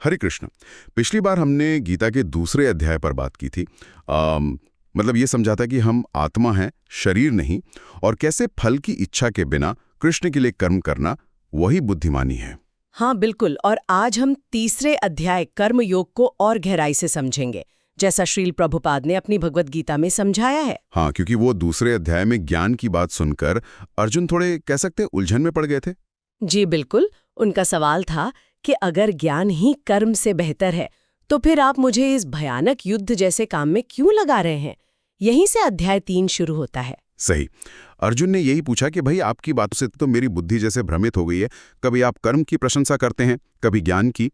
हरे कृष्ण। पिछली बार हमने गीता के दूसरे अध्याय पर बात की थी। मतलब ये समझा था कि हम आत्मा हैं, शरीर नहीं, और कैसे फल की इच्छा के बिना कृष्ण के लिए कर्म करना वही बुद्धिमानी है। हाँ बिल्कुल। और आज हम तीसरे अध्याय कर्म योग को और गहराई से समझेंगे, जैसा श्रील प्रभुपाद ने अपनी भगवत गीता में समझाया है। हाँ, क्योंकि वो दूसरे अध्याय में ज्ञान की बात सुनकर अर्जुन थोड़े कह सकते उलझन में पड़ गए थे। जी बिल्कुल। उनका सवाल था कि अगर ज्ञान ही कर्म से बेहतर है तो फिर आप मुझे इस भयानक युद्ध जैसे काम में क्यों लगा रहे हैं। यहीं से अध्याय 3 शुरू होता है। सही। अर्जुन ने यही पूछा कि भाई आपकी बातों से तो मेरी बुद्धि जैसे भ्रमित हो गई है। कभी आप कर्म की प्रशंसा करते हैं, कभी ज्ञान की।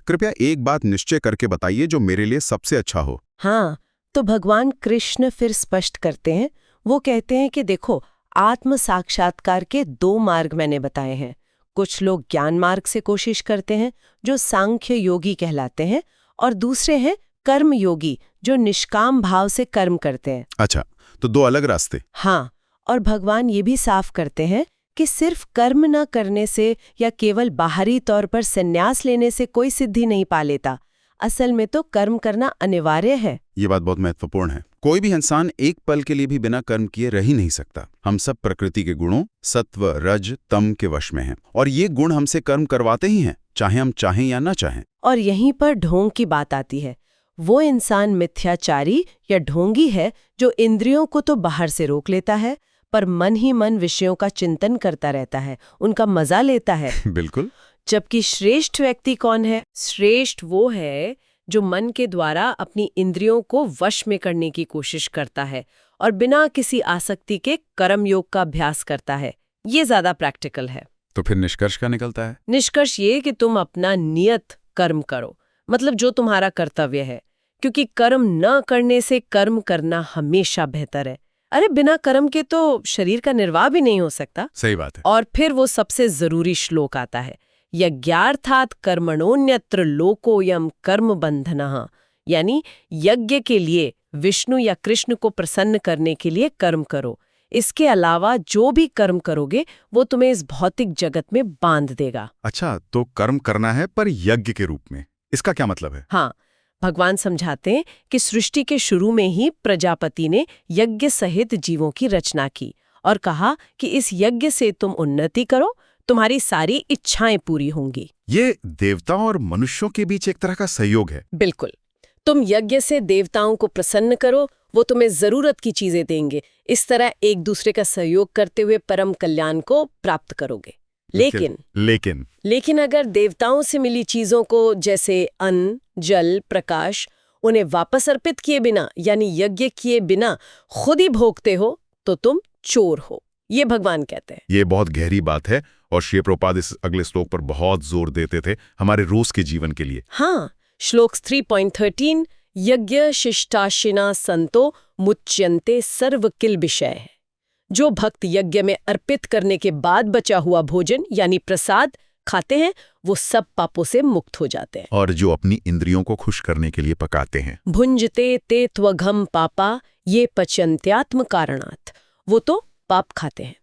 कृपया एक बात निश्चय करके बताइए जो मेरे लिए सबसे अच्छा हो। हाँ, तो भगवान कृष्ण फिर स्पष्ट करते हैं। वो कहते हैं कि देखो, आत्म साक्षात्कार के 2 मार्ग मैंने बताए हैं। कुछ लोग ज्ञान मार्ग से कोशिश करते हैं, जो सांख्य योगी कहलाते हैं, और दूसरे हैं कर्म योगी, जो निष्काम भाव से कर्म करते हैं। अच्छा, तो 2 अलग रास्ते। हाँ, और भगवान ये भी साफ करते हैं कि सिर्फ कर्म न करने से या केवल बाहरी तौर पर संन्यास लेने से कोई सिद्धि नहीं पा लेता। असल में तो कर्म करना अनिवार्य है। ये बात बहुत महत्वपूर्ण है। कोई भी इंसान एक पल के लिए भी बिना कर्म किए रह ही नहीं सकता। हम सब प्रकृति के गुणों सत्व, रज, तम के वश में हैं, और ये गुण हमसे कर्म करवाते ही हैं, चाहे हम चाहें या ना चाहें। और यहीं पर ढोंग की बात आती है। वो इंसान मिथ्याचारी या ढोंगी है जो इंद्रियों को तो बाहर से रोक लेता है, पर मन ही मन विषयों का चिंतन करता रहता है, उनका मजा लेता है। बिल्कुल। जबकि श्रेष्ठ व्यक्ति कौन है? श्रेष्ठ वो है जो मन के द्वारा अपनी इंद्रियों को वश में करने की कोशिश करता है और बिना किसी आसक्ति के कर्म योग का अभ्यास करता है। ये ज्यादा प्रैक्टिकल है। तो फिर निष्कर्ष क्या निकलता है? निष्कर्ष ये कि तुम अपना नियत कर्म करो, मतलब जो तुम्हारा कर्तव्य है, क्योंकि कर्म न करने से कर्म करना हमेशा बेहतर है। अरे बिना कर्म के तो शरीर का निर्वाह भी नहीं हो सकता। सही बात है। और फिर वो सबसे जरूरी श्लोक आता है, यज्ञार्थात् कर्मणोऽन्यत्र लोकोऽयं कर्म बंधनः, यानी यज्ञ के लिए, विष्णु या कृष्ण को प्रसन्न करने के लिए कर्म करो। इसके अलावा जो भी कर्म करोगे वो तुम्हें इस भौतिक जगत में बांध देगा। अच्छा, तो कर्म करना है पर यज्ञ के रूप में, इसका क्या मतलब है? हाँ, भगवान समझाते हैं कि सृष्टि के शुरू में ही प्रजापति ने यज्ञ सहित जीवों की रचना की और कहा कि इस यज्ञ से तुम उन्नति करो, तुम्हारी सारी इच्छाएं पूरी होंगी। ये देवताओं और मनुष्यों के बीच एक तरह का सहयोग है। बिल्कुल। तुम यज्ञ से देवताओं को प्रसन्न करो, वो तुम्हें जरूरत की चीजें देंगे। इस तरह एक दूसरे का सहयोग करते हुए परम कल्याण को प्राप्त करोगे। लेकिन अगर देवताओं से मिली चीजों को, जैसे अन्न, जल, प्रकाश, उन्हें वापस अर्पित किए बिना, यानी यज्ञ किए बिना खुद ही भोगते हो, तो तुम चोर हो। ये भगवान कहते हैं। ये बहुत गहरी बात है, और श्री प्रभुपाद इस अगले श्लोक पर बहुत जोर देते थे हमारे रोज के जीवन के लिए। हाँ, श्लोक 3.13 यज्ञ शिष्टाशिना संतो मुच्यन्ते सर्व किल विषय है। जो भक्त यज्ञ में अर्पित करने के बाद बचा हुआ भोजन यानी प्रसाद खाते हैं, वो सब पापों से मुक्त हो जाते हैं। और जो अपनी इंद्रियों को खुश करने के लिए पकाते हैं, भुंजते ते त्वघम पापा ये पचन्त्यात्म कारणात्, वो तो पाप खाते हैं।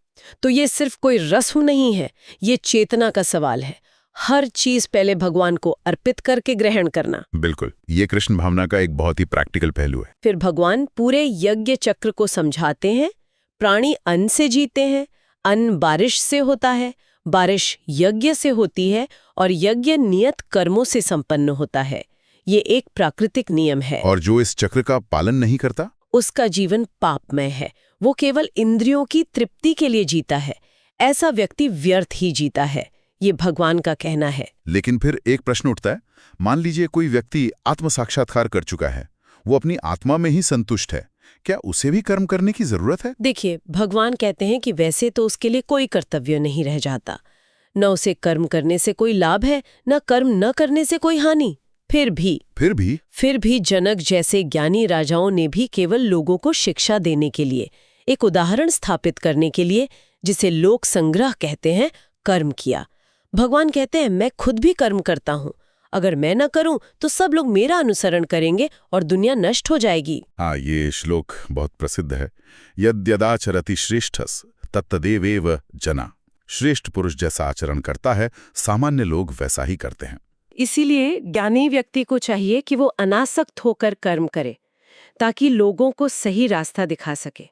तो ये सिर्फ कोई रस्म नहीं है, ये चेतना का सवाल है। हर चीज पहले भगवान को अर्पित करके ग्रहण करना। बिल्कुल, ये कृष्ण भावना का एक बहुत ही प्रैक्टिकल पहलू है। फिर भगवान पूरे यज्ञ चक्र को समझाते हैं। प्राणी अन्न से जीते हैं, अन्न बारिश से होता है, बारिश यज्ञ से होती है, और यज्ञ नियत कर्मों से संपन्न होता है। ये एक प्राकृतिक नियम है। और जो इस चक्र का पालन नहीं करता, उसका जीवन पापमय है। वो केवल इंद्रियों की तृप्ति के लिए जीता है। ऐसा व्यक्ति व्यर्थ ही जीता है, ये भगवान का कहना है। लेकिन फिर एक प्रश्न उठता है, मान लीजिए कोई व्यक्ति आत्म साक्षात्कार कर चुका है, वो अपनी आत्मा में ही संतुष्ट है, क्या उसे भी कर्म करने की जरूरत है? देखिए, भगवान कहते हैं कि वैसे तो उसके लिए कोई कर्तव्य नहीं रह जाता। न उसे कर्म करने से कोई लाभ है, न कर्म न करने से कोई हानि। फिर भी जनक जैसे ज्ञानी राजाओं ने भी केवल लोगों को शिक्षा देने के लिए, एक उदाहरण स्थापित करने के लिए, जिसे लोक संग्रह कहते हैं, कर्म किया। भगवान कहते हैं, मैं खुद भी कर्म करता हूँ। अगर मैं न करूं तो सब लोग मेरा अनुसरण करेंगे और दुनिया नष्ट हो जाएगी। हाँ, ये श्लोक बहुत प्रसिद्ध है। यद्यदाचरति श्रेष्ठस तत्तदेवेव जना। श्रेष्ठ पुरुष जैसा आचरण करता है, सामान्य लोग वैसा ही करते हैं। इसीलिए ज्ञानी व्यक्ति को चाहिए कि वो अनासक्त होकर कर्म करे, ताकि लोगों को सही रास्ता दिखा सके।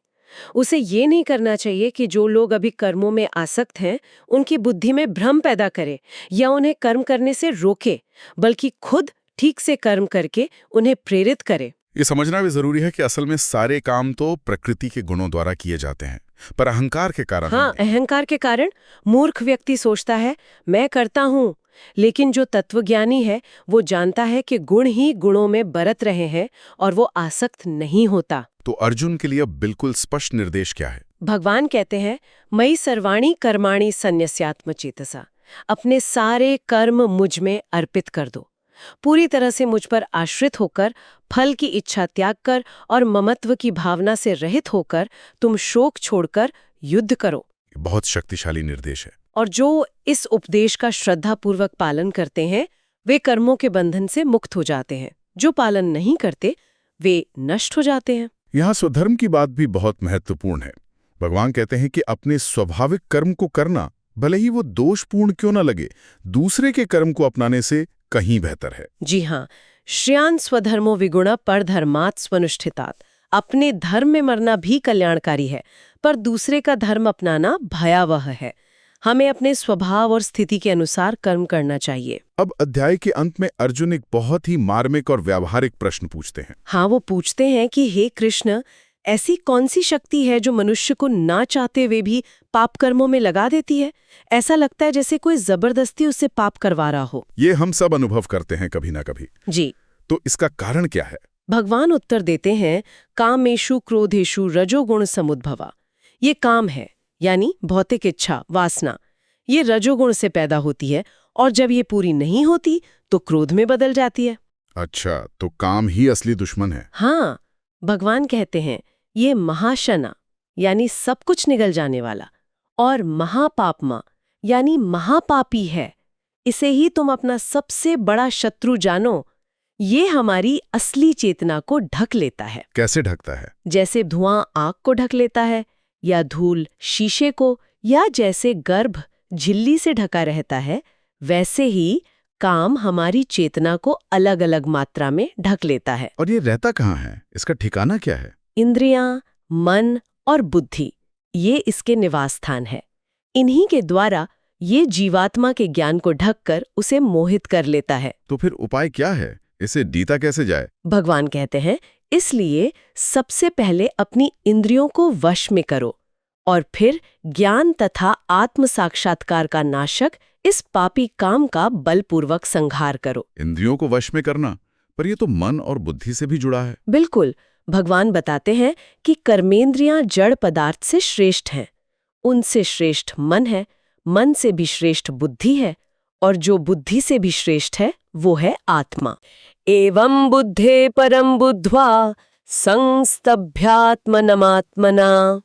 उसे ये नहीं करना चाहिए कि जो लोग अभी कर्मों में आसक्त हैं, उनकी बुद्धि में भ्रम पैदा करे या उन्हें कर्म करने से रोके, बल्कि खुद ठीक से कर्म करके उन्हें प्रेरित करे। ये समझना भी जरूरी है कि असल में सारे काम तो प्रकृति के गुणों द्वारा किए जाते हैं, पर अहंकार के कारण हाँ, अहंकार के कारण मूर्ख व्यक्ति सोचता है मैं करता हूँ, लेकिन जो तत्वज्ञानी है वो जानता है कि गुण ही गुणों में बरत रहे हैं और वो आसक्त नहीं होता। तो अर्जुन के लिए अब बिल्कुल स्पष्ट निर्देश क्या है? भगवान कहते हैं मयि सर्वाणि कर्माणि संन्यस्यात्मचेतसा, अपने सारे कर्म मुझ में अर्पित कर दो। पूरी तरह से मुझ पर आश्रित होकर, फल की इच्छा त्याग कर और ममत्व की भावना से रहित होकर तुम शोक छोड़कर युद्ध करो। बहुत शक्तिशाली निर्देश है। और जो इस उपदेश का श्रद्धापूर्वक पालन करते हैं वे कर्मों के बंधन से मुक्त हो जाते हैं, जो पालन नहीं करते वे नष्ट हो जाते हैं। यहाँ स्वधर्म की बात भी बहुत महत्वपूर्ण है। भगवान कहते हैं कि अपने स्वाभाविक कर्म को करना, भले ही वो दोषपूर्ण क्यों न लगे, दूसरे के कर्म को अपनाने से कहीं बेहतर है। जी हाँ, श्रेयान् स्वधर्मो विगुणः परधर्मात् स्वनुष्ठितात्। अपने धर्म में मरना भी कल्याणकारी है, पर दूसरे का धर्म अपनाना भयावह है। हमें अपने स्वभाव और स्थिति के अनुसार कर्म करना चाहिए। अब अध्याय के अंत में अर्जुन एक बहुत ही मार्मिक और व्यावहारिक प्रश्न पूछते हैं। हाँ, वो पूछते हैं कि हे कृष्ण, ऐसी कौन सी शक्ति है जो मनुष्य को ना चाहते हुए भी पाप कर्मों में लगा देती है? ऐसा लगता है जैसे कोई जबरदस्ती उससे पाप करवा रहा हो। ये हम सब अनुभव करते हैं कभी ना कभी। जी। तो इसका कारण क्या है? भगवान उत्तर देते हैं कामेषु क्रोधेषु रजोगुण समुद्भवा। ये काम है, यानी भौतिक इच्छा, वासना, ये रजोगुण से पैदा होती है और जब ये पूरी नहीं होती तो क्रोध में बदल जाती है। अच्छा, तो काम ही असली दुश्मन है। हाँ, भगवान कहते हैं ये महाशना यानी सब कुछ निगल जाने वाला और महापापमा यानी महापापी है। इसे ही तुम अपना सबसे बड़ा शत्रु जानो। ये हमारी असली चेतना को ढक लेता है। कैसे ढकता है? जैसे धुआं आग को ढक लेता है, या धूल शीशे को, या जैसे गर्भ झिल्ली से ढका रहता है, वैसे ही काम हमारी चेतना को अलग अलग मात्रा में ढक लेता है। और ये रहता कहाँ है? इसका ठिकाना क्या है? इंद्रियां, मन और बुद्धि, ये इसके निवास स्थान है। इन्हीं के द्वारा ये जीवात्मा के ज्ञान को ढककर उसे मोहित कर लेता है। तो फिर उपाय क्या है? इसे जीता कैसे जाए? भगवान कहते हैं इसलिए सबसे पहले अपनी इंद्रियों को वश में करो और फिर ज्ञान तथा आत्म साक्षात्कार का नाशक इस पापी काम का बलपूर्वक संहार करो। इंद्रियों को वश में करना, पर ये तो मन और बुद्धि से भी जुड़ा है। बिल्कुल, भगवान बताते हैं कि कर्मेंद्रियां जड़ पदार्थ से श्रेष्ठ हैं। उनसे श्रेष्ठ मन है, मन से भी श्रेष्ठ बुद्धि है, और जो बुद्धि से भी श्रेष्ठ है वो है आत्मा। एवं बुद्धे परम बुद्ध्वा संस्तभ्यात्मनमात्मना।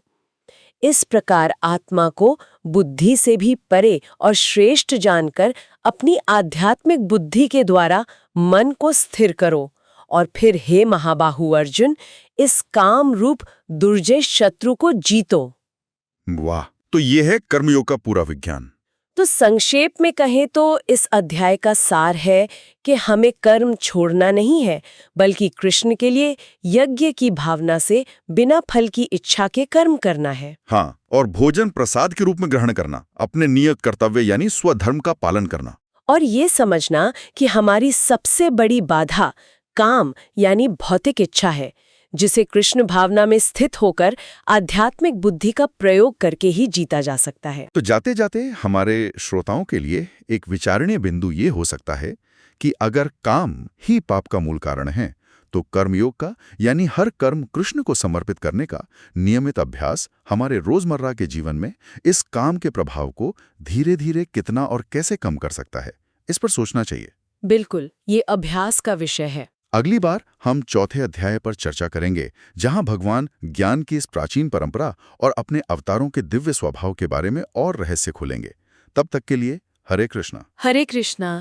इस प्रकार आत्मा को बुद्धि से भी परे और श्रेष्ठ जानकर अपनी आध्यात्मिक बुद्धि के द्वारा मन को स्थिर करो और फिर हे महाबाहु अर्जुन, इस काम रूप दुर्जय शत्रु को जीतो। वाह! तो ये है कर्मयोग का पूरा विज्ञान। तो संक्षेप में कहें तो इस अध्याय का सार है कि हमें कर्म छोड़ना नहीं है, बल्कि कृष्ण के लिए यज्ञ की भावना से बिना फल की इच्छा के कर्म करना है। हाँ, और भोजन प्रसाद के रूप में ग्रहण करना, अपने नियत कर्तव्य यानी स्वधर्म का पालन करना। और ये समझना कि हमारी सबसे बड़ी बाधा काम यानी भौतिक इच्छा है, जिसे कृष्ण भावना में स्थित होकर आध्यात्मिक बुद्धि का प्रयोग करके ही जीता जा सकता है। तो जाते जाते हमारे श्रोताओं के लिए एक विचारणीय बिंदु ये हो सकता है कि अगर काम ही पाप का मूल कारण है, तो कर्मयोग का यानी हर कर्म कृष्ण को समर्पित करने का नियमित अभ्यास हमारे रोजमर्रा के जीवन में इस काम के प्रभाव को धीरे धीरे कितना और कैसे कम कर सकता है, इस पर सोचना चाहिए। बिल्कुल, ये अभ्यास का विषय है। अगली बार हम चौथे अध्याय पर चर्चा करेंगे, जहां भगवान ज्ञान की इस प्राचीन परंपरा और अपने अवतारों के दिव्य स्वभाव के बारे में और रहस्य खोलेंगे। तब तक के लिए हरे कृष्णा। हरे कृष्णा।